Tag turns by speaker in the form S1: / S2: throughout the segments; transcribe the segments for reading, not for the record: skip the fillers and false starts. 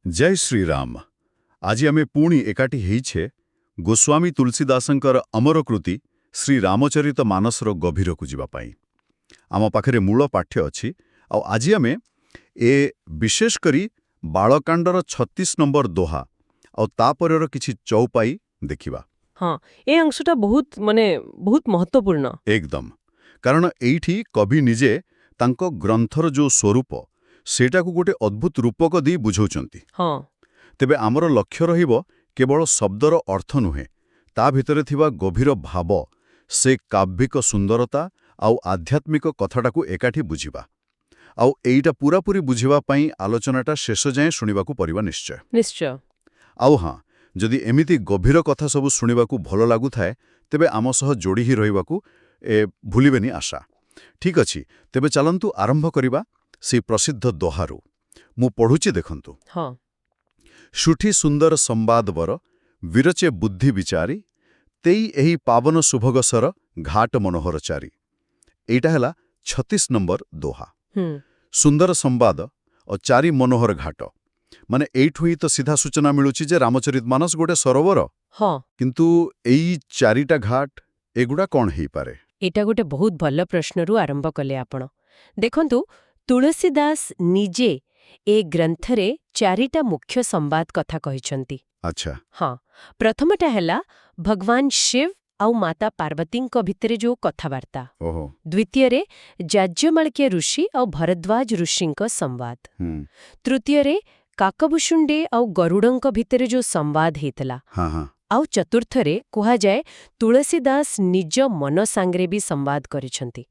S1: जय श्रीराम। आज आमे पुणी एकाठी ହେଇଛେ ଗୋସ୍ୱାମୀ ତୁଳସୀଦାସଙ୍କର ଅମର କୃତି ଶ୍ରୀ ରାମଚରିତ ମାନସର ଗଭୀରକୁ ଯିବା ପାଇଁ। ଆମ ପାଖରେ ମୂଳ ପାଠ୍ୟ ଅଛି ଆଉ ଆଜି ଆମେ ଏ ବିଶେଷ କରି ବାଳକାଣ୍ଡର 36 ନମ୍ବର ଦୋହା ଆଉ ତାପରର କିଛି ଚଉପାଇ ଦେଖିବା।
S2: हाँ ए अंशटा बहुत महत्वपूर्ण
S1: एकदम କାରଣ ଏଇଠି କବି ନିଜେ ତାଙ୍କ ଗ୍ରନ୍ଥର ଯୋଉ ସ୍ୱରୂପ ସେଇଟାକୁ ଗୋଟେ ଅଦ୍ଭୁତ ରୂପକ ଦେଇ ବୁଝାଉଛନ୍ତି।
S2: हाँ
S1: ତେବେ ଆମର ଲକ୍ଷ୍ୟ ରହିବ କେବଳ ଶବ୍ଦର ଅର୍ଥ ନୁହେଁ, ତା ଭିତରେ ଥିବା ଗଭୀର ଭାବ, ସେ କାବ୍ୟିକ ସୁନ୍ଦରତା ଆଉ ଆଧ୍ୟାତ୍ମିକ କଥାଟାକୁ ଏକାଠି ବୁଝିବା। ଆଉ ଏଇଟା ପୂରାପୂରି ବୁଝିବା ପାଇଁ ଆଲୋଚନାଟା ଶେଷ ଯାଏଁ ଶୁଣିବାକୁ ପଡ଼ିବ ନିଶ୍ଚୟ।
S2: ନିଶ୍ଚୟ।
S1: ଆଉ ହଁ, ଯଦି ଏମିତି ଗଭୀର କଥା ସବୁ ଶୁଣିବାକୁ ଭଲ ଲାଗୁଥାଏ ତେବେ ଆମ ସହ ଯୋଡ଼ି ହୋଇ ରହିବାକୁ ଭୁଲିବେନି ଆଶା। ଠିକ୍ ଅଛି, ତେବେ ଚାଲନ୍ତୁ ଆରମ୍ଭ କରିବା ସେଇ ପ୍ରସିଦ୍ଧ ଦୋହାରୁ। ମୁଁ ପଢ଼ୁଛି, ଦେଖନ୍ତୁ।
S2: ହଁ
S1: ଶୁଠି ସୁନ୍ଦର ସମ୍ବାଦବର ବିରଚେ ବୁଦ୍ଧି ବିଚାରି ତେଇ ଏହି ପାବନ ଶୁଭଗସର ଘାଟ ମନୋହର ଚାରି। ଏଇଟା ହେଲା 36 ନମ୍ବର ଦୋହା। ସୁନ୍ଦର ସମ୍ବାଦ ଓ ଚାରି ମନୋହର ଘାଟ, ମାନେ ଏଇଠୁ ହିଁ ତ ସିଧା ସୂଚନା ମିଳୁଛି ଯେ ରାମଚରିତମାନସ ଗୋଟେ ସରୋବର।
S2: ହଁ
S1: କିନ୍ତୁ ଏଇ ଚାରିଟା ଘାଟ ଏଗୁଡ଼ା କ'ଣ ହେଇପାରେ?
S2: ଏଇଟା ଗୋଟେ ବହୁତ ଭଲ ପ୍ରଶ୍ନରୁ ଆରମ୍ଭ କଲେ ଆପଣ। ଦେଖନ୍ତୁ, ତୁଳସୀଦାସ ନିଜେ ଏ ଗ୍ରନ୍ଥରେ ଚାରିଟା ମୁଖ୍ୟ ସମ୍ବାଦ କଥା କହିଛନ୍ତି।
S1: ଆଚ୍ଛା।
S2: ହଁ, ପ୍ରଥମଟା ହେଲା ଭଗବାନ ଶିବ ଆଉ ମାତା ପାର୍ବତୀଙ୍କ ଭିତରେ ଯୋଉ କଥାବାର୍ତ୍ତା।
S1: ଓହୋ।
S2: ଦ୍ୱିତୀୟରେ ଯାଜ୍ୟମାଳକ୍ୟ ଋଷି ଆଉ ଭରଦ୍ୱାଜ ଋଷିଙ୍କ ସମ୍ବାଦ। ତୃତୀୟରେ କାକଭୂଷୁଣ୍ଡେ ଆଉ ଗରୁଡ଼ଙ୍କ ଭିତରେ ଯୋଉ ସମ୍ବାଦ ହେଇଥିଲା।
S1: ହଁ ହଁ।
S2: ଆଉ ଚତୁର୍ଥରେ କୁହାଯାଏ ତୁଳସୀଦାସ ନିଜ ମନ ସାଙ୍ଗରେ ବି ସମ୍ବାଦ କରିଛନ୍ତି।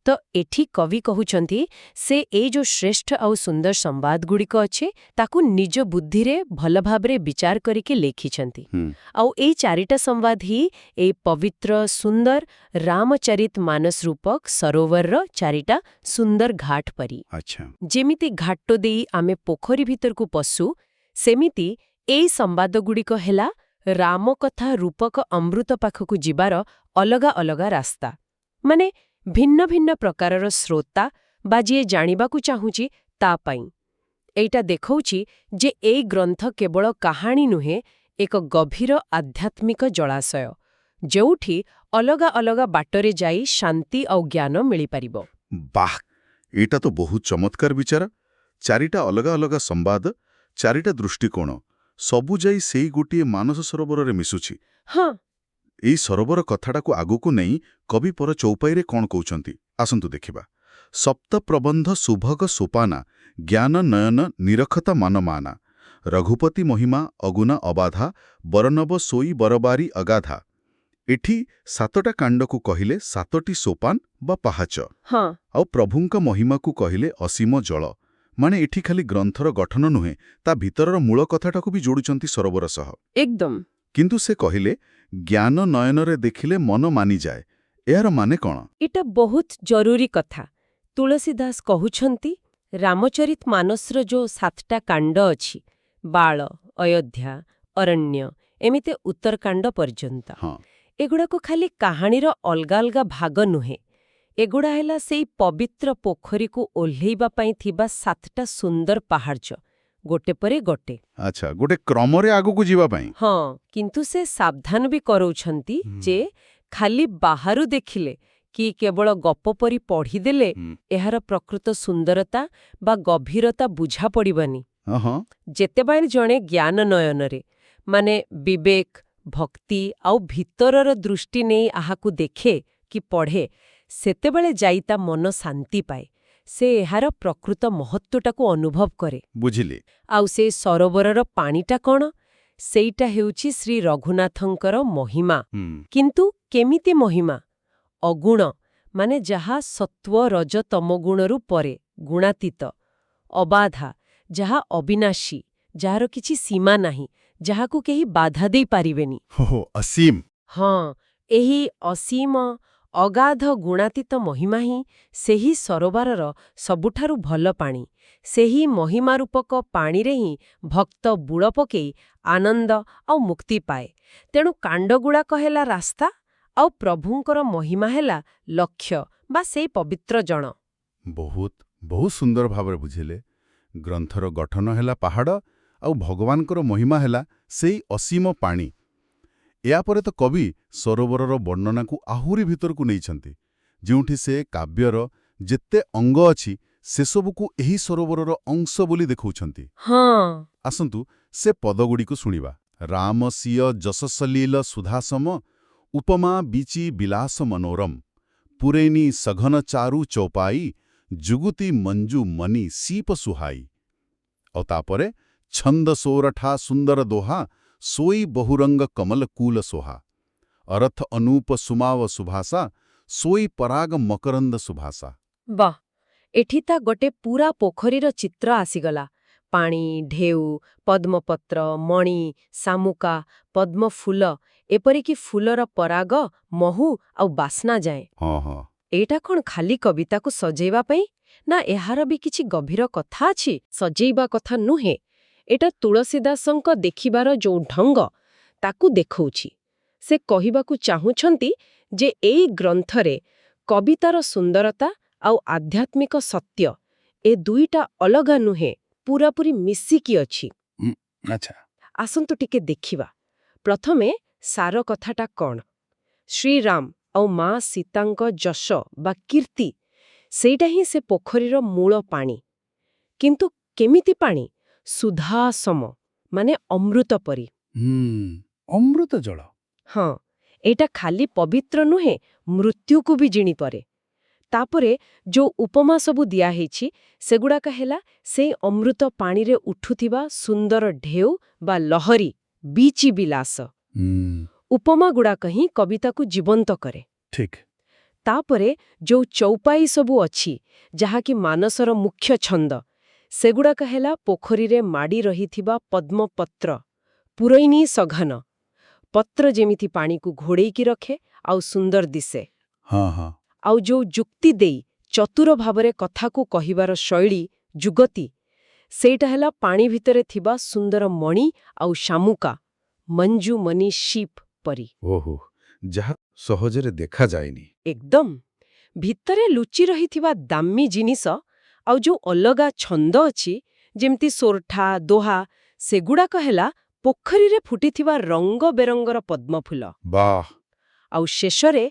S2: ତ ଏଠି କବି କହୁଛନ୍ତି ସେ ଏଇ ଯୋଉ ଶ୍ରେଷ୍ଠ ଆଉ ସୁନ୍ଦର ସମ୍ବାଦଗୁଡ଼ିକ ଅଛି ତାକୁ ନିଜ ବୁଦ୍ଧିରେ ଭଲ ଭାବରେ ବିଚାର କରିକି ଲେଖିଛନ୍ତି। ଆଉ ଏଇ ଚାରିଟା ସମ୍ବାଦ ହିଁ ଏଇ ପବିତ୍ର ସୁନ୍ଦର ରାମଚରିତ ମାନସ ରୂପକ ସରୋବରର ଚାରିଟା ସୁନ୍ଦର ଘାଟ ପରି।
S1: ଆଚ୍ଛା। ଯେମିତି
S2: ଘାଟ ଦେଇ ଆମେ ପୋଖରୀ ଭିତରକୁ ପଶୁ, ସେମିତି ଏଇ ସମ୍ବାଦଗୁଡ଼ିକ ହେଲା ରାମକଥା ରୂପକ ଅମୃତ ପାଖକୁ ଯିବାର ଅଲଗା ଅଲଗା ରାସ୍ତା। ମାନେ ଭିନ୍ନ ଭିନ୍ନ ପ୍ରକାରର ଶ୍ରୋତା ବା ଯିଏ ଜାଣିବାକୁ ଚାହୁଁଛି ତା ପାଇଁ। ଏଇଟା ଦେଖଉଛି ଯେ ଏଇ ଗ୍ରନ୍ଥ କେବଳ କାହାଣୀ ନୁହେଁ, ଏକ ଗଭୀର ଆଧ୍ୟାତ୍ମିକ ଜଳାଶୟ, ଯେଉଁଠି ଅଲଗା ଅଲଗା ବାଟରେ ଯାଇ ଶାନ୍ତି ଆଉ ଜ୍ଞାନ ମିଳିପାରିବ।
S1: ବାଃ, ଏଇଟା ତ ବହୁତ ଚମତ୍କାର ବିଚାର। ଚାରିଟା ଅଲଗା ଅଲଗା ସମ୍ବାଦ, ଚାରିଟା ଦୃଷ୍ଟିକୋଣ, ସବୁ ଯାଇ ସେଇ ଗୋଟିଏ ମାନସ ସରୋବରରେ ମିଶୁଛି।
S2: ହଁ,
S1: ଏଇ ସରୋବର କଥାଟାକୁ ଆଗକୁ ନେଇ କବି ପର ଚୌପାଇରେ କ'ଣ କହୁଛନ୍ତି ଆସନ୍ତୁ ଦେଖିବା। ସପ୍ତ ପ୍ରବନ୍ଧ ସୁଭଗ ସୋପାନା ଜ୍ଞାନ ନୟନ ନିରଖତା ମାନମାନା ରଘୁପତି ମହିମା ଅଗୁନା ଅବାଧା ବରନବ ସୋଇ ବରବାରି ଅଗାଧା। ଏଠି 7ଟା କାଣ୍ଡକୁ କହିଲେ 7ଟି ସୋପାନ ବା ପାହାଚ।
S2: ହଁ
S1: ଆଉ ପ୍ରଭୁଙ୍କ ମହିମାକୁ କହିଲେ ଅସୀମ ଜଳ। ମାନେ ଏଠି ଖାଲି ଗ୍ରନ୍ଥର ଗଠନ ନୁହେଁ, ତା ଭିତରର ମୂଳ କଥାଟାକୁ ବି ଯୋଡୁଛନ୍ତି ସରୋବର ସହ।
S2: ଏକଦମ।
S1: କିନ୍ତୁ ସେ କହିଲେ ଜ୍ଞାନ ନୟନରେ ଦେଖିଲେ ମନ ମାନିଯାଏ। ଏହାର ମାନେ କ'ଣ?
S2: ଏଟା ବହୁତ ଜରୁରୀ କଥା। ତୁଳସୀଦାସ କହୁଛନ୍ତି ରାମଚରିତ ମାନସର ଯୋଉ 7ଟା କାଣ୍ଡ ଅଛି, ବାଳ, ଅୟୋଧ୍ୟା, ଅରଣ୍ୟ, ଏମିତି ଉତ୍ତରକାଣ୍ଡ ପର୍ଯ୍ୟନ୍ତ, ଏଗୁଡ଼ାକୁ ଖାଲି କାହାଣୀର ଅଲଗା ଅଲଗା ଭାଗ ନୁହେଁ। ଏଗୁଡ଼ା ହେଲା ସେଇ ପବିତ୍ର ପୋଖରୀକୁ ଓହ୍ଲେଇବା ପାଇଁ ଥିବା 7ଟା ସୁନ୍ଦର ପାହାଚ, ଗୋଟେ ପରେ ଗୋଟେ।
S1: ଆଚ୍ଛା, ଗୋଟେ କ୍ରମରେ ଆଗକୁ ଯିବା ପାଇଁ।
S2: ହଁ, କିନ୍ତୁ ସେ ସାବଧାନ ବି କରଉଛନ୍ତି ଯେ ଖାଲି ବାହାରୁ ଦେଖିଲେ କି କେବଳ ଗପ ପରି ପଢ଼ିଦେଲେ ଏହାର ପ୍ରକୃତ ସୁନ୍ଦରତା ବା ଗଭୀରତା ବୁଝା ପଡ଼ିବନି। ଯେତେବେଳେ ଜଣେ ଜ୍ଞାନ ନୟନରେ, ମାନେ ବିବେକ, ଭକ୍ତି ଆଉ ଭିତରର ଦୃଷ୍ଟି ନେଇ ଆହାକୁ ଦେଖେ କି ପଢ଼େ, ସେତେବେଳେ ଯାଇ ତା ମନ ଶାନ୍ତି ପାଏ। ସେ ଏହାର ପ୍ରକୃତ ମହତ୍ତ୍ୱଟାକୁ ଅନୁଭବ କରେ।
S1: ବୁଝିଲି।
S2: ଆଉ ସେ ସରୋବରର ପାଣିଟା କ'ଣ? ସେଇଟା ହେଉଛି ଶ୍ରୀ ରଘୁନାଥଙ୍କର ମହିମା। କିନ୍ତୁ କେମିତି ମହିମା? ଅଗୁଣ, ମାନେ ଯାହା ସତ୍ତ୍ୱ ରଜ ତମ ଗୁଣରୁ ପରେ, ଗୁଣାତୀତ। ଅବାଧା, ଯାହା ଅବିନାଶୀ, ଯାହାର କିଛି ସୀମା ନାହିଁ, ଯାହାକୁ କେହି ବାଧା ଦେଇ ପାରିବେନି।
S1: ଅସୀମ।
S2: ହଁ, ଏହି ଅସୀମ ଅଗାଧ ଗୁଣାତୀତ ମହିମା ହିଁ ସେହି ସରୋବରର ସବୁଠାରୁ ଭଲ ପାଣି। ସେହି ମହିମା ରୂପକ ପାଣିରେ ହିଁ ଭକ୍ତ ବୁଡ଼ ପକେଇ ଆନନ୍ଦ ଆଉ ମୁକ୍ତି ପାଏ। ତେଣୁ କାଣ୍ଡଗୁଡ଼ାକ ହେଲା ରାସ୍ତା, ଆଉ ପ୍ରଭୁଙ୍କର ମହିମା ହେଲା ଲକ୍ଷ୍ୟ ବା ସେଇ ପବିତ୍ର ଜଣ।
S1: ବହୁତ ବହୁତ ସୁନ୍ଦର ଭାବରେ ବୁଝିଲେ। ଗ୍ରନ୍ଥର ଗଠନ ହେଲା ପାହାଡ଼ ଆଉ ଭଗବାନଙ୍କର ମହିମା ହେଲା ସେଇ ଅସୀମ ପାଣି। ଏହାପରେ ତ କବି ସରୋବରର ବର୍ଣ୍ଣନାକୁ ଆହୁରି ଭିତରକୁ ନେଇଛନ୍ତି, ଯେଉଁଠି ସେ କାବ୍ୟର ଯେତେ ଅଙ୍ଗ ଅଛି ସେସବୁକୁ ଏହି ସରୋବରର ଅଂଶ ବୋଲି ଦେଖାଉଛନ୍ତି।
S2: ହଁ।
S1: ଆସନ୍ତୁ ସେ ପଦଗୁଡ଼ିକୁ ଶୁଣିବା। ରାମ ସିୟ ଯଶସଲୀଲ ସୁଧାସମ, ଉପମା ବିଚି ବିଲାସ ମନୋରମ, ପୁରେନି ସଘନ ଚାରୁ ଚୌପାଇ, ଯୁଗୁତି ମଞ୍ଜୁ ମନି ସିପ ସୁହାଇ। ଆଉ ତାପରେ ଛନ୍ଦ ସୋରଠା ସୁନ୍ଦର ଦୋହା, ସୋଇ ବହୁରଙ୍ଗ କମଲ କୁଲ ସୋହା, ଅରଥ ଅନୂପ ସୁମାව ସୁଭାଷା, ସୋଇ ପରାଗ ମକରନ୍ଦ ସୁଭାଷା।
S2: ବାଃ, ଏଠି ତା ଗୋଟେ ପୂରା ପୋଖରୀର ଚିତ୍ର ଆସିଗଲା। ପାଣି, ଢେଉ, ପଦ୍ମପତ୍ର, ମଣି, ଶାମୁକା, ପଦ୍ମଫୁଲ, ଏପରିକି ଫୁଲର ପରାଗ, ମହୁ ଆଉ ବାସ୍ନା ଯାଏ।
S1: ହଁ ହଁ
S2: ଏଇଟା କ'ଣ ଖାଲି କବିତାକୁ ସଜେଇବା ପାଇଁ, ନା ଏହାର ବି କିଛି ଗଭୀର କଥା ଅଛି? ସଜେଇବା କଥା ନୁହେଁ, ଏଟା ତୁଳସୀଦାସଙ୍କ ଦେଖିବାର ଯୋଉ ଢଙ୍ଗ, ତାକୁ ଦେଖଉଛି। ସେ କହିବାକୁ ଚାହୁଁଛନ୍ତି ଯେ ଏଇ ଗ୍ରନ୍ଥରେ କବିତାର ସୁନ୍ଦରତା ଆଉ ଆଧ୍ୟାତ୍ମିକ ସତ୍ୟ, ଏ ଦୁଇଟା ଅଲଗା ନୁହେଁ, ପୂରାପୂରି ମିଶିକି ଅଛି।
S1: ଆଚ୍ଛା।
S2: ଆସନ୍ତୁ ଟିକେ ଦେଖିବା। ପ୍ରଥମେ ସାର କଥାଟା କ'ଣ? ଶ୍ରୀରାମ ଆଉ ମା ସୀତାଙ୍କ ଯଶ ବା କୀର୍ତ୍ତି, ସେଇଟା ହିଁ ସେ ପୋଖରୀର ମୂଳ ପାଣି। କିନ୍ତୁ କେମିତି ପାଣି? ସୁଧାସମ, ମାନେ ଅମୃତ ପରି।
S1: ଅମୃତ ଜଳ।
S2: ହଁ, ଏଇଟା ଖାଲି ପବିତ୍ର ନୁହେଁ, ମୃତ୍ୟୁକୁ ବି ଜିଣିପାରେ। ତାପରେ ଯୋଉ ଉପମା ସବୁ ଦିଆହେଇଛି, ସେଗୁଡ଼ାକ ହେଲା ସେଇ ଅମୃତ ପାଣିରେ ଉଠୁଥିବା ସୁନ୍ଦର ଢେଉ ବା ଲହରୀ, ବିଚି ବିଲାସ। ଉପମାଗୁଡ଼ାକ ହିଁ କବିତାକୁ ଜୀବନ୍ତ କରେ।
S1: ଠିକ୍।
S2: ତାପରେ ଯୋଉ ଚୌପାଇ ସବୁ ଅଛି, ଯାହାକି ମାନସର ମୁଖ୍ୟ ଛନ୍ଦ, ସେଗୁଡ଼ାକ ହେଲା ପୋଖରୀରେ ମାଡ଼ି ରହିଥିବା ପଦ୍ମପତ୍ର, ପୁରୈନି ସଘନ। ପତ୍ର ଯେମିତି ପାଣିକୁ ଘୋଡ଼େଇକି ରଖେ ଆଉ ସୁନ୍ଦର ଦିଶେ।
S1: ହଁ ହଁ
S2: ଆଉ ଯୋଉ ଯୁକ୍ତି ଦେଇ ଚତୁର ଭାବରେ କଥାକୁ କହିବାର ଶୈଳୀ, ଯୁଗତି, ସେଇଟା ହେଲା ପାଣି ଭିତରେ ଥିବା ସୁନ୍ଦର ମଣି ଆଉ ଶାମୁକା, ମଞ୍ଜୁ ମନି ଶିପ୍ ପରି।
S1: ଓହୋ, ଯାହା ସହଜରେ ଦେଖାଯାଏନି।
S2: ଏକଦମ ଭିତରେ ଲୁଚି ରହିଥିବା ଦାମୀ ଜିନିଷ ଆଉ ଯୋଉ ଅଲଗା ଛନ୍ଦ ଅଛି, ଯେମିତି ସୋରଠା, ଦୋହା, ସେଗୁଡ଼ାକ ହେଲା ପୋଖରୀରେ ଫୁଟିଥିବା ରଙ୍ଗବେରଙ୍ଗର ପଦ୍ମଫୁଲ।
S1: ବାଃ।
S2: ଆଉ ଶେଷରେ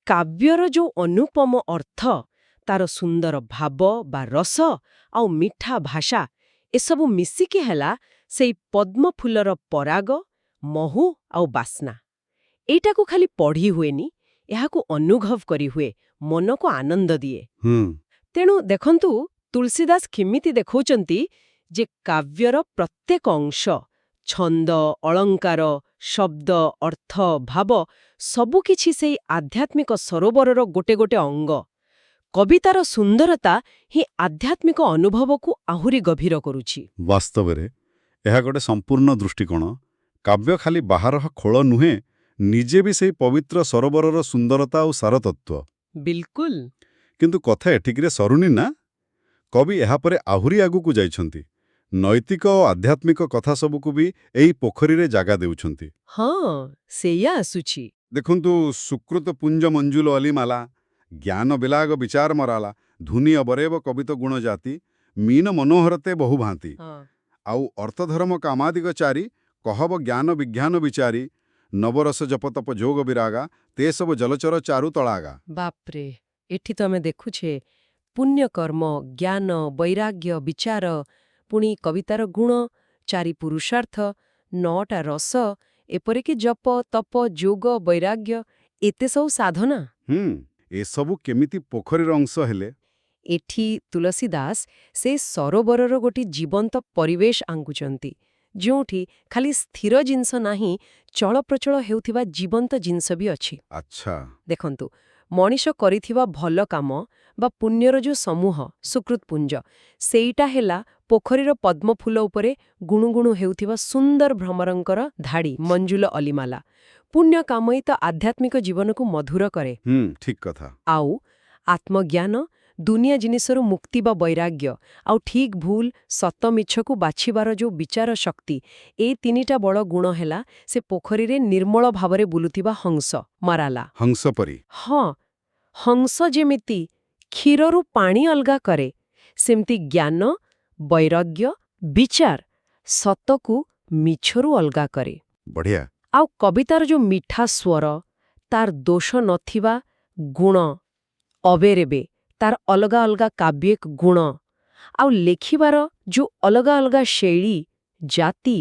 S2: କାବ୍ୟର ଯୋଉ ଅନୁପମ ଅର୍ଥ, ତାର ସୁନ୍ଦର ଭାବ ବା ରସ ଆଉ ମିଠା ଭାଷା, ଏସବୁ ମିଶିକି ହେଲା ସେଇ ପଦ୍ମଫୁଲର ପରାଗ, ମହୁ ଆଉ ବାସ୍ନା। ଏଇଟାକୁ ଖାଲି ପଢ଼ି ହୁଏନି, ଏହାକୁ ଅନୁଭବ କରିହୁଏ, ମନକୁ ଆନନ୍ଦ ଦିଏ। ତେଣୁ ଦେଖନ୍ତୁ, ତୁଳସୀଦାସ କେମିତି ଦେଖାଉଛନ୍ତି ଯେ କାବ୍ୟର ପ୍ରତ୍ୟେକ ଅଂଶ, ଛନ୍ଦ, ଅଳଙ୍କାର, ଶବ୍ଦ, ଅର୍ଥ, ଭାବ, ସବୁକିଛି ସେଇ ଆଧ୍ୟାତ୍ମିକ ସରୋବରର ଗୋଟେ ଗୋଟେ ଅଙ୍ଗ। କବିତାର ସୁନ୍ଦରତା ହିଁ ଆଧ୍ୟାତ୍ମିକ ଅନୁଭବକୁ ଆହୁରି ଗଭୀର କରୁଛି।
S1: ବାସ୍ତବରେ ଏହା ଗୋଟେ ସମ୍ପୂର୍ଣ୍ଣ ଦୃଷ୍ଟିକୋଣ। କାବ୍ୟ ଖାଲି ବାହାର ଖୋଳ ନୁହେଁ, ନିଜେ ବି ସେଇ ପବିତ୍ର ସରୋବରର ସୁନ୍ଦରତା ଆଉ ସାରତତ୍ତ୍ୱ।
S2: ବିଲକୁଲ।
S1: କିନ୍ତୁ କଥା ଏଠିକିରେ ସରୁନି ନା। କବି ଏହାପରେ ଆହୁରି ଆଗକୁ ଯାଇଛନ୍ତି। ନୈତିକ ଓ ଆଧ୍ୟାତ୍ମିକ କଥା ସବୁକୁ ବି ଏହି ପୋଖରୀରେ ଜାଗା ଦେଉଛନ୍ତି।
S2: ହଁ, ସେଇଆ ଆସୁଛି।
S1: ଦେଖନ୍ତୁ, ସୁକୃତ ପୁଞ୍ଜ ମଞ୍ଜୁଲ ଅଲିମାଲା, ଜ୍ଞାନ ବିଲାଗ ବିଚାର ମରାଲା, ଧୁନି ଅବରେବ କବିତ ଗୁଣ ଜାତି, ମୀନ ମନୋହରତେ ବହୁ ଭାନ୍ତି, ଆଉ ଅର୍ଥଧର୍ମ କାମାଦିକ ଚାରି, କହବ ଜ୍ଞାନ ବିଜ୍ଞାନ ବିଚାରି, ନବରସ ଜପତପ ଯୋଗ ବିରାଗା, ତେ ସବୁ ଜଲଚର ଚାରୁ ତଳାଗା।
S2: ବାପ୍ରେ, ଏଠି ତ ଆମେ ଦେଖୁଛେ ପୁଣ୍ୟକର୍ମ, ଜ୍ଞାନ, ବୈରାଗ୍ୟ, ବିଚାର, ପୁଣି କବିତାର ଗୁଣ, ଚାରି ପୁରୁଷାର୍ଥ, 9ଟା ରସ, ଏପରିକି ଜପ, ତପ, ଯୋଗ, ବୈରାଗ୍ୟ, ଏତେ ସବୁ ସାଧନା।
S1: ଏସବୁ କେମିତି ପୋଖରୀର ଅଂଶ ହେଲେ?
S2: ଏଠି ତୁଳସୀଦାସ ସେ ସରୋବରର ଗୋଟିଏ ଜୀବନ୍ତ ପରିବେଶ ଆଙ୍କୁଛନ୍ତି, ଯେଉଁଠି ଖାଲି ସ୍ଥିର ଜିନିଷ ନାହିଁ, ଚଳପ୍ରଚଳ ହେଉଥିବା ଜୀବନ୍ତ ଜିନିଷ ବି ଅଛି।
S1: ଆଚ୍ଛା।
S2: ଦେଖନ୍ତୁ, ମଣିଷ କରିଥିବା ଭଲ କାମ ବା ପୁଣ୍ୟର ଯୋଉ ସମୂହ, ସୁକୃତପୁଞ୍ଜ, ସେଇଟା ହେଲା ପୋଖରୀର ପଦ୍ମଫୁଲ ଉପରେ ଗୁଣୁଗୁଣୁ ହେଉଥିବା ସୁନ୍ଦର ଭ୍ରମରଙ୍କର ଧାଡ଼ି, ମଞ୍ଜୁଲ ଅଲିମାଲା। ପୁଣ୍ୟ କାମ ହିଁ ତ ଆଧ୍ୟାତ୍ମିକ ଜୀବନକୁ ମଧୁର କରେ।
S1: ଠିକ୍ କଥା।
S2: ଆଉ ଆତ୍ମଜ୍ଞାନ, ଦୁନିଆ ଜିନିଷରୁ ମୁକ୍ତି ବା ବୈରାଗ୍ୟ, ଆଉ ଠିକ୍ ଭୁଲ, ସତ ମିଛକୁ ବାଛିବାର ଯୋଉ ବିଚାର ଶକ୍ତି, ଏଇ ତିନିଟା ବଡ଼ ଗୁଣ ହେଲା ସେ ପୋଖରୀରେ ନିର୍ମଳ ଭାବରେ ବୁଲୁଥିବା ହଂସ, ମରାଲା।
S1: ହଂସ ପରି?
S2: ହଁ, ହଂସ ଯେମିତି କ୍ଷୀରରୁ ପାଣି ଅଲଗା କରେ, ସେମିତି ଜ୍ଞାନ, ବୈରାଗ୍ୟ, ବିଚାର ସତକୁ ମିଛରୁ ଅଲଗା କରେ।
S1: ବଢ଼ିଆ।
S2: ଆଉ କବିତାର ଯୋଉ ମିଠା ସ୍ୱର, ତାର ଦୋଷ ନଥିବା ଗୁଣ, ଅବେରେବେ ତାର ଅଲଗା ଅଲଗା କାବ୍ୟିକ ଗୁଣ, ଆଉ ଲେଖିବାର ଯୋଉ ଅଲଗା ଅଲଗା ଶୈଳୀ, ଜାତି,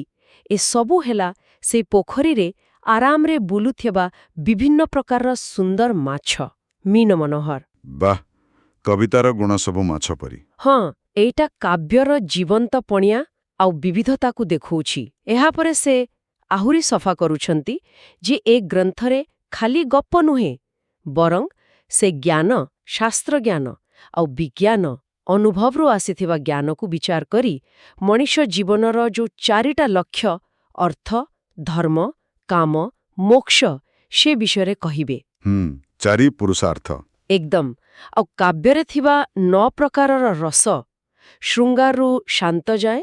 S2: ଏସବୁ ହେଲା ସେଇ ପୋଖରୀରେ ଆରାମରେ ବୁଲୁଥିବା ବିଭିନ୍ନ ପ୍ରକାରର ସୁନ୍ଦର ମାଛ। ମୀନ ମନୋହର।
S1: ବାଃ, କବିତାର ଗୁଣ ସବୁ ମାଛ ପରି।
S2: ହଁ, ଏଇଟା କାବ୍ୟର ଜୀବନ୍ତ ପଣିଆ ଆଉ ବିବିଧତାକୁ ଦେଖଉଛି। ଏହାପରେ ସେ ଆହୁରି ସଫା କରୁଛନ୍ତି ଯେ ଏ ଗ୍ରନ୍ଥରେ ଖାଲି ଗପ ନୁହେଁ, ବରଂ ସେ ଜ୍ଞାନ, ଶାସ୍ତ୍ରଜ୍ଞାନ ଆଉ ବିଜ୍ଞାନ, ଅନୁଭବରୁ ଆସିଥିବା ଜ୍ଞାନକୁ ବିଚାର କରି ମଣିଷ ଜୀବନର ଯୋଉ 4ଟା ଲକ୍ଷ୍ୟ ଅର୍ଥ, ଧର୍ମ, କାମ, ମୋକ୍ଷ ସେ ବିଷୟରେ କହିବେ।
S1: 4 ପୁରୁଷାର୍ଥ।
S2: ଏକଦମ। ଆଉ କାବ୍ୟରେ ଥିବା 9 ପ୍ରକାରର ରସ, ଶୃଙ୍ଗାରରୁ ଶାନ୍ତ ଯାଏ,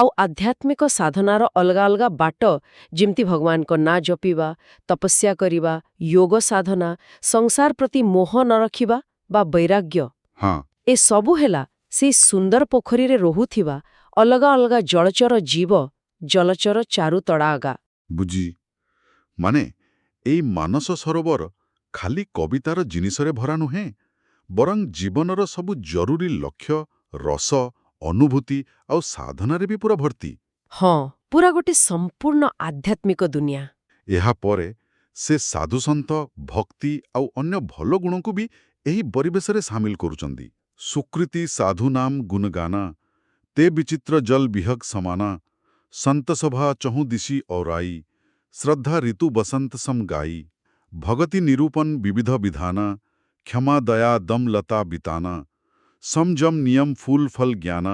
S2: ଆଉ ଆଧ୍ୟାତ୍ମିକ ସାଧନାର ଅଲଗା ଅଲଗା ବାଟ, ଯେମିତି ଭଗବାନଙ୍କ ନାଁ ଜପିବା, ତପସ୍ୟା କରିବା, ଯୋଗ ସାଧନା, ସଂସାର ପ୍ରତି ମୋହ ନ ରଖିବା ବା ବୈରାଗ୍ୟ,
S1: ହଁ,
S2: ଏ ସବୁ ହେଲା ସେଇ ସୁନ୍ଦର ପୋଖରୀରେ ରହୁଥିବା ଅଲଗା ଅଲଗା ଜଳଚର ଜୀବ, ଜଳଚର ଚାରୁତଳାଗା।
S1: ବୁଝି। ମାନେ ଏଇ ମାନସ ସରୋବର ଖାଲି କବିତାର ଜିନିଷରେ ଭରା ନୁହେଁ, ବରଂ ଜୀବନର ସବୁ ଜରୁରୀ ଲକ୍ଷ୍ୟ, ରସ, ଅନୁଭୂତି ଆଉ ସାଧନାରେ ବି ପୁରା ଭର୍ତ୍ତି।
S2: ହଁ, ପୁରା ଗୋଟେ ସମ୍ପୂର୍ଣ୍ଣ ଆଧ୍ୟାତ୍ମିକ ଦୁନିଆ।
S1: ଏହାପରେ ସେ ସାଧୁସନ୍ଥ, ଭକ୍ତି ଆଉ ଅନ୍ୟ ଭଲ ଗୁଣକୁ ବି ଏହି ପରିବେଶରେ ସାମିଲ କରୁଛନ୍ତି। ସୁକୃତି ସାଧୁନାମ ଗୁଣଗାନା, ତେ ବିଚିତ୍ର ଜଲ ବିହଗ ସମାନା, ସନ୍ତ ସଭା ଚହୁଁ ଦିଶି ଔରାଇ, ଶ୍ରଦ୍ଧା ଋତୁ ବସନ୍ତ ସମ ଗାଇ, ଭଗତି ନିରୂପନ ବିବିଧ ବିଧାନା, କ୍ଷମା ଦୟା ଦମ ଲତା ବିତାନା, समजम नियम फूल फल ज्ञाना,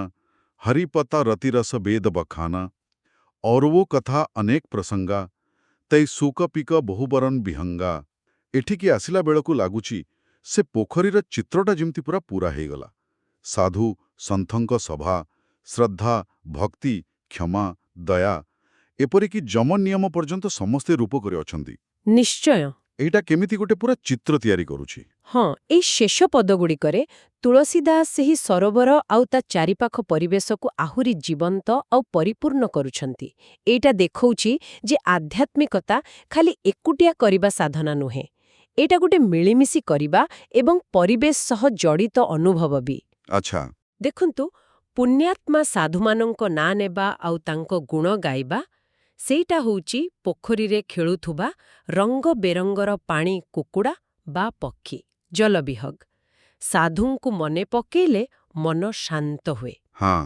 S1: हरिपता रतिरस वेद बखाना, और वो कथा अनेक प्रसंगा, तै सुक पिक बहुबरन विहंगा। एठिकी आसिला बेळकु लागुची से पोखरीर चित्रटा जेमती पूरा पूरा हेगला। साधु सन्थंक सभा, श्रद्धा, भक्ति, क्षमा, दया, एपरिकी जम नियम पर्यंत समस्ते रूप करे अछंती।
S2: ନିଶ୍ଚୟ।
S1: एटा केमिति गोटे पूरा चित्र तैयारी करूची।
S2: ହଁ, ଏଇ ଶେଷ ପଦଗୁଡ଼ିକରେ ତୁଳସୀଦାସ ସେହି ସରୋବର ଆଉ ତା ଚାରିପାଖ ପରିବେଶକୁ ଆହୁରି ଜୀବନ୍ତ ଆଉ ପରିପୂର୍ଣ୍ଣ କରୁଛନ୍ତି। ଏଇଟା ଦେଖଉଛି ଯେ ଆଧ୍ୟାତ୍ମିକତା ଖାଲି ଏକୁଟିଆ କରିବା ସାଧନା ନୁହେଁ, ଏଇଟା ଗୋଟେ ମିଳିମିଶି କରିବା ଏବଂ ପରିବେଶ ସହ ଜଡ଼ିତ ଅନୁଭବ ବି।
S1: ଆଚ୍ଛା।
S2: ଦେଖନ୍ତୁ, ପୁଣ୍ୟାତ୍ମା ସାଧୁମାନଙ୍କ ନାଁ ନେବା ଆଉ ତାଙ୍କ ଗୁଣ ଗାଇବା, ସେଇଟା ହେଉଛି ପୋଖରୀରେ ଖେଳୁଥିବା ରଙ୍ଗବେରଙ୍ଗର ପାଣି କୁକୁଡ଼ା ବା ପକ୍ଷୀ, ଜଲବିହଗ। ସାଧୁଙ୍କୁ ମନେ ପକେଇଲେ ମନ ଶାନ୍ତ ହୁଏ।
S1: ହଁ,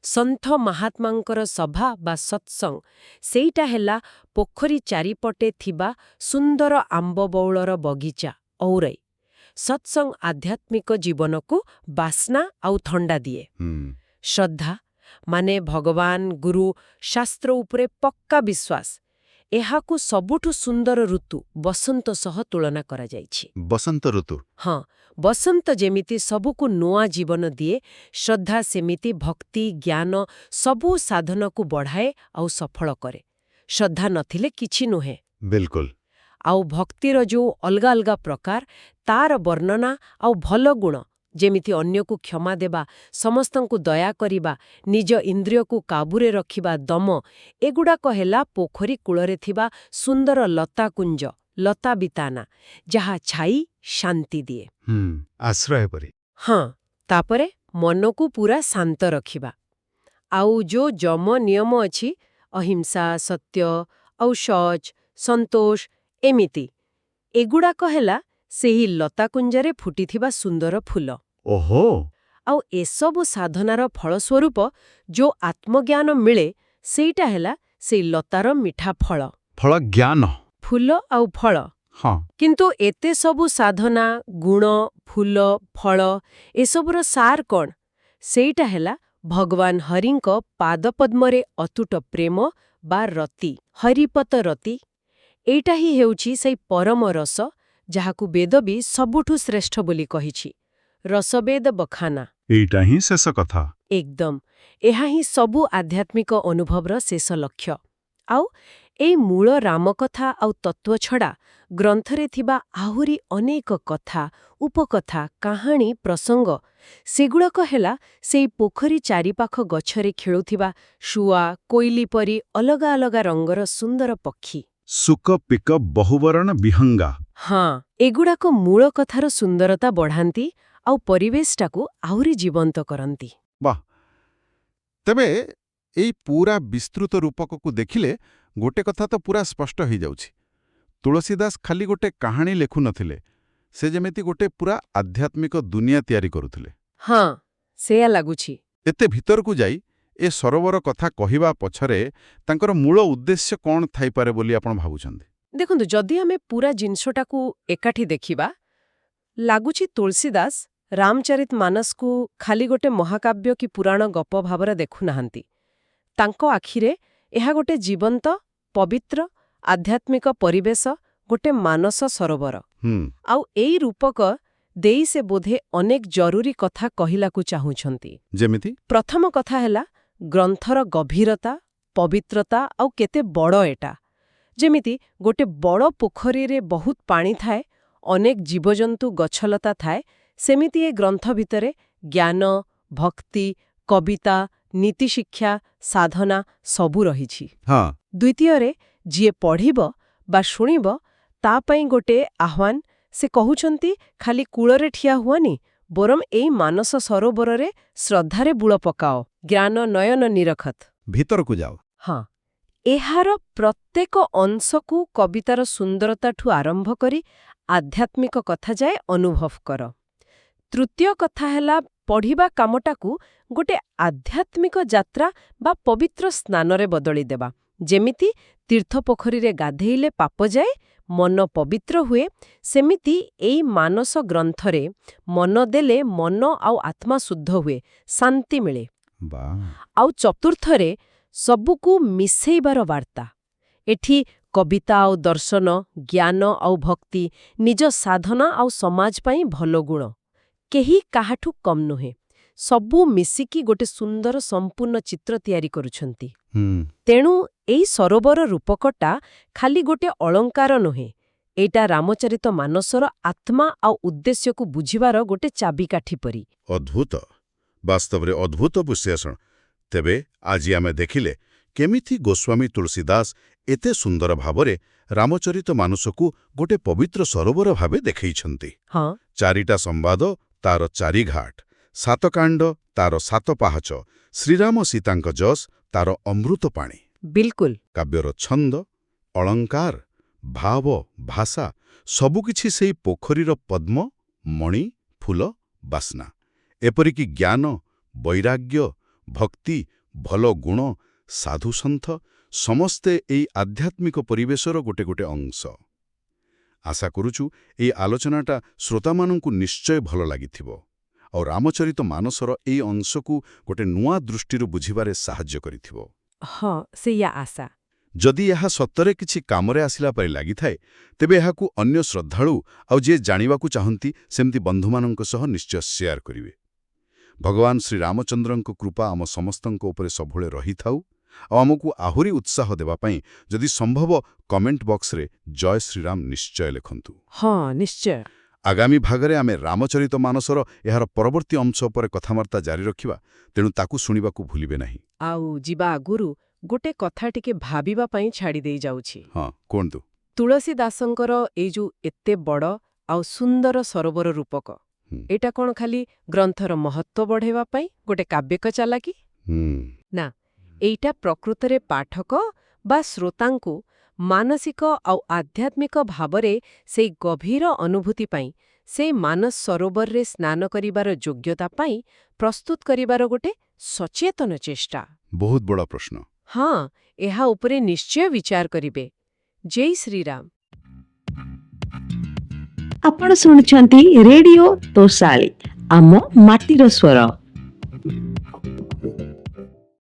S2: ସନ୍ଥ ମହାତ୍ମାଙ୍କର ସଭା ବା ସତ୍ସଙ୍ଗ, ସେଇଟା ହେଲା ପୋଖରୀ ଚାରିପଟେ ଥିବା ସୁନ୍ଦର ଆମ୍ବ ବଉଳର ବଗିଚା, ଔରାଇ। ସତ୍ସଙ୍ଗ ଆଧ୍ୟାତ୍ମିକ ଜୀବନକୁ ବାସ୍ନା ଆଉ ଥଣ୍ଡା ଦିଏ। ଶ୍ରଦ୍ଧା, ମାନେ ଭଗବାନ, ଗୁରୁ, ଶାସ୍ତ୍ର ଉପରେ ପକ୍କା ବିଶ୍ୱାସ, ଏହାକୁ ସବୁଠୁ ସୁନ୍ଦର ଋତୁ ବସନ୍ତ ସହ ତୁଳନା କରାଯାଇଛି।
S1: ବସନ୍ତ ଋତୁ।
S2: ହଁ, ବସନ୍ତ ଯେମିତି ସବୁକୁ ନୂଆ ଜୀବନ ଦିଏ, ଶ୍ରଦ୍ଧା ସେମିତି ଭକ୍ତି, ଜ୍ଞାନ ସବୁ ସାଧନକୁ ବଢ଼ାଏ ଆଉ ସଫଳ କରେ। ଶ୍ରଦ୍ଧା ନଥିଲେ କିଛି ନୁହେଁ।
S1: ବିଲକୁଲ।
S2: ଆଉ ଭକ୍ତିର ଯୋଉ ଅଲଗା ଅଲଗା ପ୍ରକାର, ତାର ବର୍ଣ୍ଣନା ଆଉ ଭଲ ଗୁଣ, ଯେମିତି ଅନ୍ୟକୁ କ୍ଷମା ଦେବା, ସମସ୍ତଙ୍କୁ ଦୟା କରିବା, ନିଜ ଇନ୍ଦ୍ରିୟକୁ କାବୁରେ ରଖିବା, ଦମ, ଏଗୁଡ଼ାକ ହେଲା ପୋଖରୀ କୂଳରେ ଥିବା ସୁନ୍ଦର ଲତାକୁଞ୍ଜ, ଲତା ବିତାନା, ଯାହା ଛାଇ ଶାନ୍ତି ଦିଏ।
S1: ଆଶ୍ରୟ ପରି।
S2: ହଁ, ତାପରେ ମନକୁ ପୁରା ଶାନ୍ତ ରଖିବା। ଆଉ ଯୋଉ ଯମ ନିୟମ ଅଛି, ଅହିଂସା, ସତ୍ୟ ଆଉ ଶୌଚ, ସନ୍ତୋଷ, ଏମିତି, ଏଗୁଡ଼ାକ ହେଲା ସେହି ଲତାକୁଞ୍ଜରେ ଫୁଟିଥିବା ସୁନ୍ଦର ଫୁଲ।
S1: ଓହୋ।
S2: ଆଉ ଏସବୁ ସାଧନାର ଫଳସ୍ୱରୂପ ଯୋଉ ଆତ୍ମଜ୍ଞାନ ମିଳେ, ସେଇଟା ହେଲା ସେଇ ଲତାର ମିଠା ଫଳ।
S1: ଫଳ ଜ୍ଞାନ।
S2: ଫୁଲ ଆଉ ଫଳ।
S1: ହଁ।
S2: କିନ୍ତୁ ଏତେ ସବୁ ସାଧନା, ଗୁଣ, ଫୁଲ, ଫଳ, ଏସବୁର ସାର କ'ଣ? ସେଇଟା ହେଲା ଭଗବାନ ହରିଙ୍କ ପାଦପଦ୍ମରେ ଅତୁଟ ପ୍ରେମ ବା ରତି, ହରିପତ ରତି। ଏଇଟା ହିଁ ହେଉଛି ସେଇ ପରମ ରସ, ଯାହାକୁ ବେଦ ବି ସବୁଠୁ ଶ୍ରେଷ୍ଠ ବୋଲି କହିଛି। ରସବେଦ ବଖାନା।
S1: ଏଇଟା ହିଁ ଶେଷ କଥା।
S2: ଏକଦମ। ଏହା ହିଁ ସବୁ ଆଧ୍ୟାତ୍ମିକ ଅନୁଭବର ଶେଷ ଲକ୍ଷ୍ୟ। ଆଉ ଏଇ ମୂଳ ରାମକଥା ଆଉ ତତ୍ତ୍ୱ ଛଡ଼ା ଗ୍ରନ୍ଥରେ ଥିବା ଆହୁରି ଅନେକ କଥା, ଉପକଥା, କାହାଣୀ, ପ୍ରସଙ୍ଗ ସେଗୁଡ଼ାକ ହେଲା ସେଇ ପୋଖରୀ ଚାରିପାଖ ଗଛରେ ଖେଳୁଥିବା ଶୁଆ, କୋଇଲି ପରି ଅଲଗା ଅଲଗା ରଙ୍ଗର ସୁନ୍ଦର ପକ୍ଷୀ।
S1: ସୁକ ପିକ ବହୁବରଣ ବିହଙ୍ଗା।
S2: ହଁ, ଏଗୁଡ଼ାକ ମୂଳ କଥାର ସୁନ୍ଦରତା ବଢ଼ାନ୍ତି ଆଉ ପରିବେଶଟାକୁ ଆହୁରି ଜୀବନ୍ତ କରନ୍ତି।
S3: ବାଃ! ତେବେ ଏଇ ପୁରା ବିସ୍ତୃତ ରୂପକକୁ ଦେଖିଲେ ଗୋଟେ କଥା ତ ପୁରା ସ୍ପଷ୍ଟ ହେଇଯାଉଛି। ତୁଳସୀଦାସ ଖାଲି ଗୋଟେ କାହାଣୀ ଲେଖୁନଥିଲେ, ସେ ଯେମିତି ଗୋଟେ ପୁରା ଆଧ୍ୟାତ୍ମିକ ଦୁନିଆ ତିଆରି କରୁଥିଲେ।
S2: ହଁ, ସେୟା ଲାଗୁଛି।
S3: ଏତେ ଭିତରକୁ ଯାଇ ଏ ସରୋବର କଥା କହିବା ପଛରେ ତାଙ୍କର ମୂଳ ଉଦ୍ଦେଶ୍ୟ କ'ଣ ଥାଇପାରେ ବୋଲି ଆପଣ ଭାବୁଛନ୍ତି?
S2: ଦେଖନ୍ତୁ, ଯଦି ଆମେ ପୁରା ଜିନିଷଟାକୁ ଏକାଠି ଦେଖିବା, ଲାଗୁଛି ତୁଳସୀଦାସ ରାମଚରିତମାନସକୁ ଖାଲି ଗୋଟେ ମହାକାବ୍ୟ କି ପୁରାଣ ଗପ ଭାବରେ ଦେଖୁନାହାନ୍ତି। ତାଙ୍କ ଆଖିରେ ଏହା ଗୋଟେ ଜୀବନ୍ତ, ପବିତ୍ର, ଆଧ୍ୟାତ୍ମିକ ପରିବେଶ, ଗୋଟେ ମାନସ ସରୋବର। ଆଉ ଏଇ ରୂପକ ଦେଇ ସେ ବୋଧେ ଅନେକ ଜରୁରୀ କଥା କହିବାକୁ ଚାହୁଁଛନ୍ତି।
S3: ଯେମିତି
S2: ପ୍ରଥମ କଥା ହେଲା ଗ୍ରନ୍ଥର ଗଭୀରତା, ପବିତ୍ରତା ଆଉ କେତେ ବଡ଼ ଏଟା। ଯେମିତି ଗୋଟେ ବଡ଼ ପୋଖରୀରେ ବହୁତ ପାଣି ଥାଏ, ଅନେକ ଜୀବଜନ୍ତୁ, ଗଛଲତା ଥାଏ, ସେମିତି ଏ ଗ୍ରନ୍ଥ ଭିତରେ ଜ୍ଞାନ, ଭକ୍ତି, କବିତା, ନୀତିଶିକ୍ଷା, ସାଧନା ସବୁ ରହିଛି।
S3: ହଁ,
S2: ଦ୍ୱିତୀୟରେ, ଯିଏ ପଢ଼ିବ ବା ଶୁଣିବ ତା ପାଇଁ ଗୋଟେ ଆହ୍ୱାନ। ସେ କହୁଛନ୍ତି ଖାଲି କୂଳରେ ଠିଆ ହୁଅନି, ବରଂ ଏଇ ମାନସ ସରୋବରରେ ଶ୍ରଦ୍ଧାରେ ବୁଳ ପକାଅ, ଜ୍ଞାନ ନୟନ ନିରଖତ।
S3: ଭିତରକୁ ଯାଅ।
S2: ହଁ, ଏହାର ପ୍ରତ୍ୟେକ ଅଂଶକୁ କବିତାର ସୁନ୍ଦରତାଠୁ ଆରମ୍ଭ କରି ଆଧ୍ୟାତ୍ମିକ କଥା ଯାଏ ଅନୁଭବ କର। ତୃତୀୟ କଥା ହେଲା ପଢ଼ିବା କାମଟାକୁ ଗୋଟେ ଆଧ୍ୟାତ୍ମିକ ଯାତ୍ରା ବା ପବିତ୍ର ସ୍ନାନରେ ବଦଳି ଦେବା। ଯେମିତି ତୀର୍ଥ ପୋଖରୀରେ ଗାଧେଇଲେ ପାପ ଯାଏ, ମନ ପବିତ୍ର ହୁଏ, ସେମିତି ଏଇ ମାନସ ଗ୍ରନ୍ଥରେ ମନ ଦେଲେ ମନ ଆଉ ଆତ୍ମା ଶୁଦ୍ଧ ହୁଏ, ଶାନ୍ତି ମିଳେ। ଆଉ ଚତୁର୍ଥରେ, ସବୁକୁ ମିଶେଇବାର ବାର୍ତ୍ତା। ଏଠି କବିତା ଆଉ ଦର୍ଶନ, ଜ୍ଞାନ ଆଉ ଭକ୍ତି, ନିଜ ସାଧନା ଆଉ ସମାଜ ପାଇଁ ଭଲ ଗୁଣ, କେହି କାହାଠୁ କମ୍ ନୁହେଁ, ସବୁ ମିଶିକି ଗୋଟେ ସୁନ୍ଦର ସମ୍ପୂର୍ଣ୍ଣ ଚିତ୍ର ତିଆରି କରୁଛନ୍ତି। ତେଣୁ ଏଇ ସରୋବର ରୂପକଟା ଖାଲି ଗୋଟେ ଅଳଙ୍କାର ନୁହେଁ, ଏଇଟା ରାମଚରିତମାନସର ଆତ୍ମା ଆଉ ଉଦ୍ଦେଶ୍ୟକୁ ବୁଝିବାର ଗୋଟେ ଚାବିକାଠି ପରି।
S1: ଅଦ୍ଭୁତ, ବାସ୍ତବରେ ଅଦ୍ଭୁତ ବିଶ୍ଳେଷଣ। ତେବେ ଆଜି ଆମେ ଦେଖିଲେ କେମିତି ଗୋସ୍ୱାମୀ ତୁଳସୀଦାସ ଏତେ ସୁନ୍ଦର ଭାବରେ ରାମଚରିତମାନସକୁ ଗୋଟେ ପବିତ୍ର ସରୋବର ଭାବେ ଦେଖେଇଛନ୍ତି।
S2: ହଁ,
S1: ଚାରିଟା ସମ୍ବାଦ ତାର ଚାରିଘାଟ, ସାତକାଣ୍ଡ ତାର ସାତ ପାହାଚ, ଶ୍ରୀରାମ ସୀତାଙ୍କ ଯଶ ତାର ଅମୃତ ପାଣି।
S2: ବିଲକୁଲ।
S1: କାବ୍ୟର ଛନ୍ଦ, ଅଳଙ୍କାର, ଭାବ, ଭାଷା ସବୁକିଛି ସେଇ ପୋଖରୀର ପଦ୍ମ, ମଣି, ଫୁଲ, ବାସ୍ନା। ଏପରିକି ଜ୍ଞାନ, ବୈରାଗ୍ୟ, ଭକ୍ତି, ଭଲ ଗୁଣ, ସାଧୁସନ୍ଥ ସମସ୍ତେ ଏଇ ଆଧ୍ୟାତ୍ମିକ ପରିବେଶର ଗୋଟେ ଗୋଟେ ଅଂଶ। ଆଶା କରୁଛୁ ଏଇ ଆଲୋଚନାଟା ଶ୍ରୋତାମାନଙ୍କୁ ନିଶ୍ଚୟ ଭଲ ଲାଗିଥିବ ଆଉ ରାମଚରିତମାନସର ଏଇ ଅଂଶକୁ ଗୋଟେ ନୂଆ ଦୃଷ୍ଟିରୁ ବୁଝିବାରେ ସାହାଯ୍ୟ କରିଥିବ।
S2: ହଁ, ସେଇଆ ଆଶା।
S1: ଯଦି ଏହା ସତରେ କିଛି କାମରେ ଆସିଲା ପରି ଲାଗିଥାଏ, ତେବେ ଏହାକୁ ଅନ୍ୟ ଶ୍ରଦ୍ଧାଳୁ ଆଉ ଯିଏ ଜାଣିବାକୁ ଚାହାନ୍ତି ସେମିତି ବନ୍ଧୁମାନଙ୍କ ସହ ନିଶ୍ଚୟ ସେୟାର କରିବେ। ଭଗବାନ ଶ୍ରୀରାମଚନ୍ଦ୍ରଙ୍କ କୃପା ଆମ ସମସ୍ତଙ୍କ ଉପରେ ସବୁବେଳେ ରହିଥାଉ ଆଉ ଆମକୁ ଆହୁରି ଉତ୍ସାହ ଦେବା ପାଇଁ ଯଦି ସମ୍ଭବ କମେଣ୍ଟ ବକ୍ସରେ ଜୟ ଶ୍ରୀରାମ ନିଶ୍ଚୟ ଲେଖନ୍ତୁ।
S2: ହଁ, ନିଶ୍ଚୟ।
S1: ଆଗାମୀ ଭାଗରେ ଆମେ ରାମଚରିତମାନସର ଏହାର ପରବର୍ତ୍ତୀ ଅଂଶ ଉପରେ କଥାବାର୍ତ୍ତା ଜାରି ରଖିବା, ତେଣୁ ତାକୁ ଶୁଣିବାକୁ ଭୁଲିବେ ନାହିଁ।
S2: ଆଉ ଯିବା ଆଗରୁ ଗୋଟେ କଥା ଟିକେ ଭାବିବା ପାଇଁ ଛାଡ଼ି ଦେଇ ଯାଉଛି।
S1: ହଁ, କୁହନ୍ତୁ।
S2: ତୁଳସୀଦାସଙ୍କର ଏଇ ଯୋଉ ଏତେ ବଡ଼ ଆଉ ସୁନ୍ଦର ସରୋବର ରୂପକ, ଏଇଟା କ'ଣ ଖାଲି ଗ୍ରନ୍ଥର ମହତ୍ତ୍ୱ ବଢ଼ାଇବା ପାଇଁ ଗୋଟେ କାବ୍ୟିକ ଚାଲାକି? ନା, ଏଇଟା ପ୍ରକୃତରେ ପାଠକ ବା ଶ୍ରୋତାଙ୍କୁ ମାନସିକ ଆଉ ଆଧ୍ୟାତ୍ମିକ ଭାବରେ ସେଇ ଗଭୀର ଅନୁଭୂତି ପାଇଁ, ସେଇ ମାନସ ସରୋବରରେ ସ୍ନାନ କରିବାର ଯୋଗ୍ୟତା ପାଇଁ ପ୍ରସ୍ତୁତ କରିବାର ଗୋଟେ ସଚେତନ ଚେଷ୍ଟା।
S1: ବହୁତ ବଡ଼ ପ୍ରଶ୍ନ।
S2: ହଁ, ଏହା ଉପରେ ନିଶ୍ଚୟ ବିଚାର କରିବେ। ଜୟ ଶ୍ରୀରାମ।
S4: ଆପଣ ଶୁଣୁଛନ୍ତି ରେଡିଓ ତୋଷାଳୀ, ଆମ ମାଟିର ସ୍ୱର।